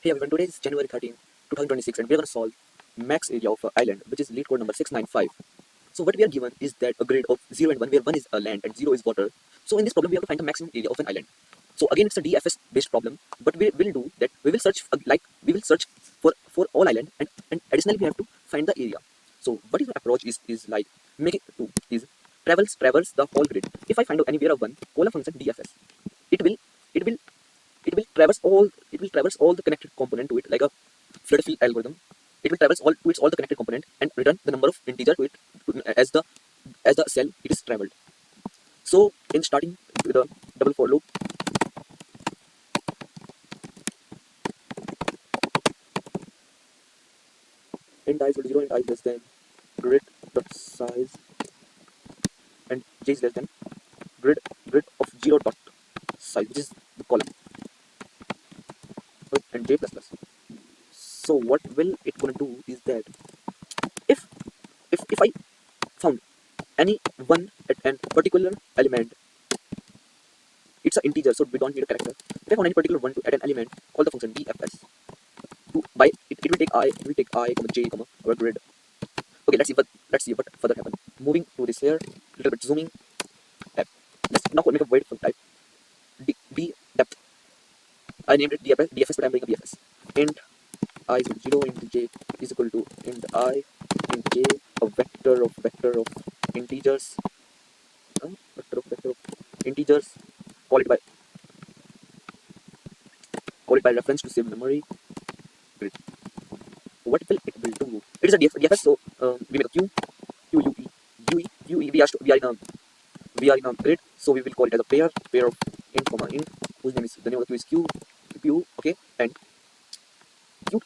Hey everyone, today is January 13, 2026 and we are going to solve max area of an island which is lead code number 695. So what we are given is that a grid of 0 and 1 where 1 is a land and 0 is water. So in this problem we have to find the maximum area of an island. So again it's a DFS based problem, but we will do that we will search for all island and additionally we have to find the area. So what is the approach is like make it to is travels the whole grid. If I find out anywhere of one, call a function DFS. It will it will it will traverse all the connected component to it like a flood field algorithm. It will traverse all the connected component and return the number of integer to it as the cell it is traveled. So in starting with a double for loop, int I is equal to 0 and I is less than grid dot size and j is less than grid of 0 dot size which is the column and j plus plus. So what will it gonna do is that if if I found any one at an particular element, it's an integer, so we don't need a character. If I found any particular one to add an element, call the function dfs. To by it will take I, comma j, comma our grid. Okay, let's see what further happen. Moving to this here, little bit zooming. Tab. Let's now make a void for type d depth. I named it dfs, but I'm doing a bfs. Int I is equal to 0, int j is equal to int I, int j, a vector of integers, vector of integers. Call it by reference to save memory. Grid. What will it will do? It is a DFS, so we make a QUE. We are in a grid, so we will call it as a pair of int comma int, whose name is the name of the queue is Q, okay, and Q.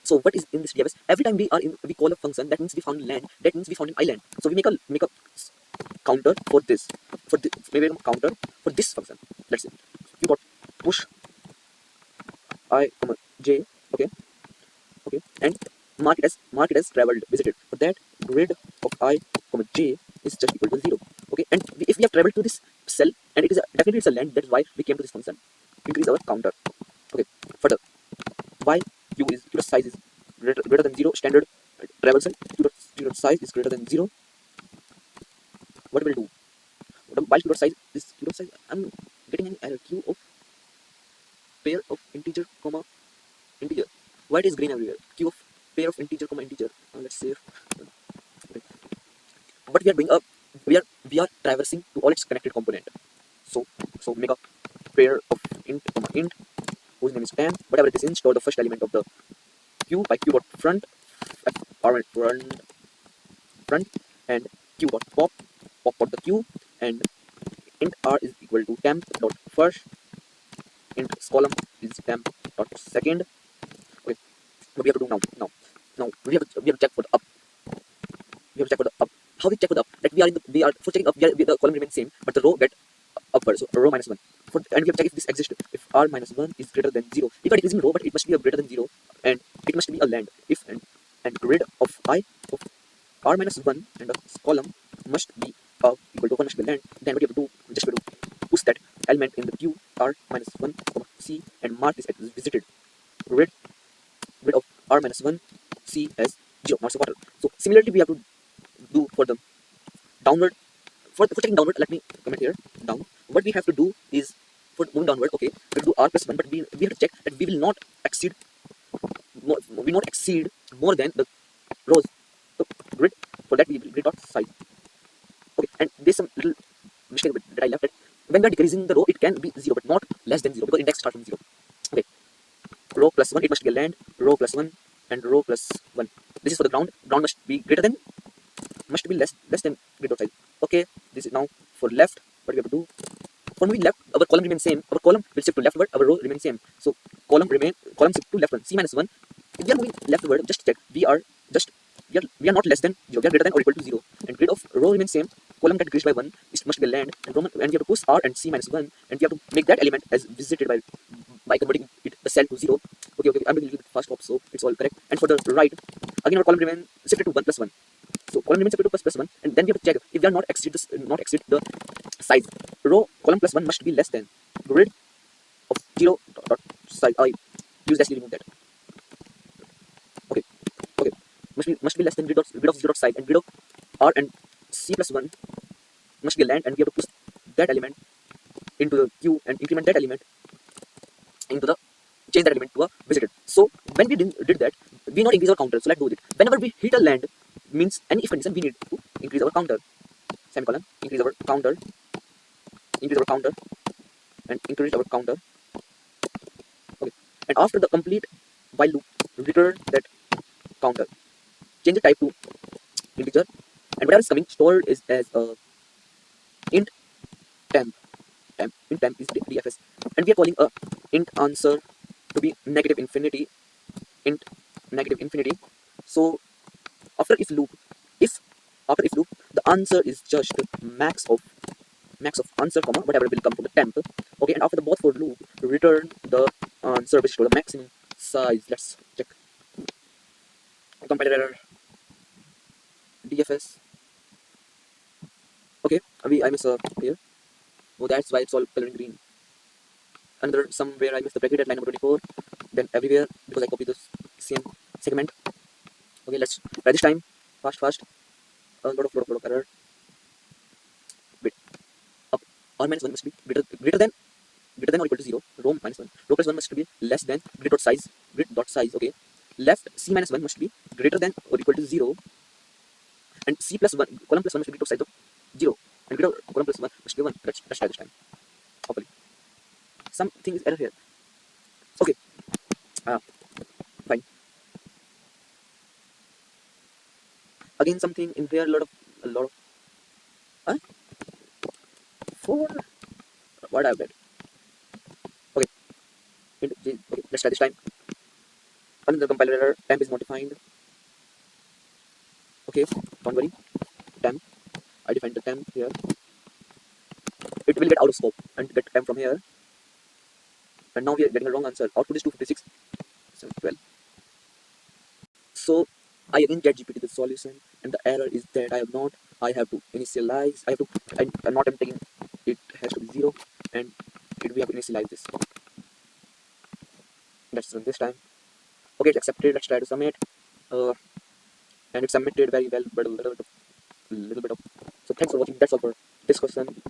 So what is in this DFS? Every time we call a function, that means we found land, that means we found an island. So we make a counter for this, maybe a counter for this function. Let's say you got push I comma j, okay, and mark it as traveled visited. For that, grid of I comma j is just equal to 0. Okay, and if we have traveled to this cell and it is definitely it's a land, that's why we came to this function. Increase our counter. Okay, further, y q dot size is greater than 0, standard travel cell. Q dot size is greater than 0. What will do? While q dot size, I'm getting an error. Q of pair of integer comma integer. Why it is green everywhere? Q of pair of integer comma integer. Let's save. What we are doing, we are traversing to all its connected component. So make a pair of int comma int, whose name is span. Whatever this is, store the first element of the q by q dot front, front, and q dot pop dot the q, and int r is equal to temp dot first, int column is temp dot second. Okay, what we have to do now we have to check for the up. We have to check for the up. How we check for the up? Like we are for checking up, the column remains same, but the row get upward. So row minus 1. And we have to check if this exists. If r minus 1 is greater than 0. If it is in row, but it must be a greater than 0, and it must be a land. If and grid of I of r minus 1 and a column must be equal to 1 must be a land. Then what you have to do? Just have to push that element in the q r minus 1 c and mark this as visited. Grid of r minus 1 c as 0, not water. So similarly we have to do for the downward. For taking downward, let me comment here down. What we have to do is for moving downward, okay, we will do r plus 1, but we have to check that we will not exceed more than the rows. So grid, for that we will grid dot size. Okay, and there's some little mistake that I left. That when we are decreasing the row, it can be 0, but not less than 0 because index starts from 0. Okay, row plus 1, it must be a land. Row plus 1 and row plus 1. This is for the ground. Ground must be less than grid dot size. Okay, this is now for left. What we have to do? For moving left, our column remains same. Our column will shift to leftward. Our row remains same. So column shift to leftward. C minus 1. If we are moving leftward, just check. We are not less than 0. We are greater than or equal to 0. And grid of row remains same. Column get increased by 1. It must be a land. And we have to push r and c minus 1. And we have to make that element as visited by converting the cell to 0. Okay. I'm doing a little bit fast up, so it's all correct. And for the right, again our column remains shifted to 1 plus 1. So column remains equal to plus 1, and then we have to check if we are not exceed the size. Row column plus 1 must be less than grid of 0 dot side. I use dashly remove that. Okay, okay. Must be less than grid of zero dot side, and grid of r and c plus one must be a land, and we have to push that element into the queue and increment that element into the change that element to a visited. So when we did that, we not increase our counter. So let's do it. Whenever we hit a land, means any if condition, we need to increase our counter. Semicolon. Increase our counter. Increase our counter. And increase our counter. Okay. And after the complete while loop, return that counter. Change the type to integer, and whatever is coming stored is as a int temp. Int temp is dfs, and we are calling a int answer to be negative infinity. Int negative infinity. So after if loop, if after if loop, the answer is just max of answer comma whatever will come from the temp. Okay, and after the both for loop, return the answer which to the maximum size. Let's check. Compiler error. DFS. Okay, I miss here. Oh, that's why it's all coloring green. Another somewhere I missed the bracket at line number 24. Then everywhere because I copied the same segment. Okay, let's try this time. Fast. A lot of error. Wait, up. R minus 1 must be greater than or equal to 0. Rho minus 1. Rho plus 1 must be less than grid dot size. Okay. Left C minus 1 must be greater than or equal to 0. And C plus 1, column plus 1 must be grid dot size of 0. And grid of column plus 1 must be 1. Let's try this time. Hopefully. Something is error here. Okay. Fine. Again something in here, a lot of huh? 4. What I've done. Okay. Okay, let's try this time. Another compiler error. Temp is not defined. Okay, don't worry. Temp. I defined the temp here. It will get out of scope and get temp from here. And now we are getting a wrong answer. Output is 256. 12. So I again get GPT the solution, and the error is that I have to initialize. I'm not taking it has to be 0, and we have to initialize this. Let's run this time. Okay, it's accepted. Let's try to submit. And it's submitted very well, but a little bit of. So thanks for watching. That's all for this question.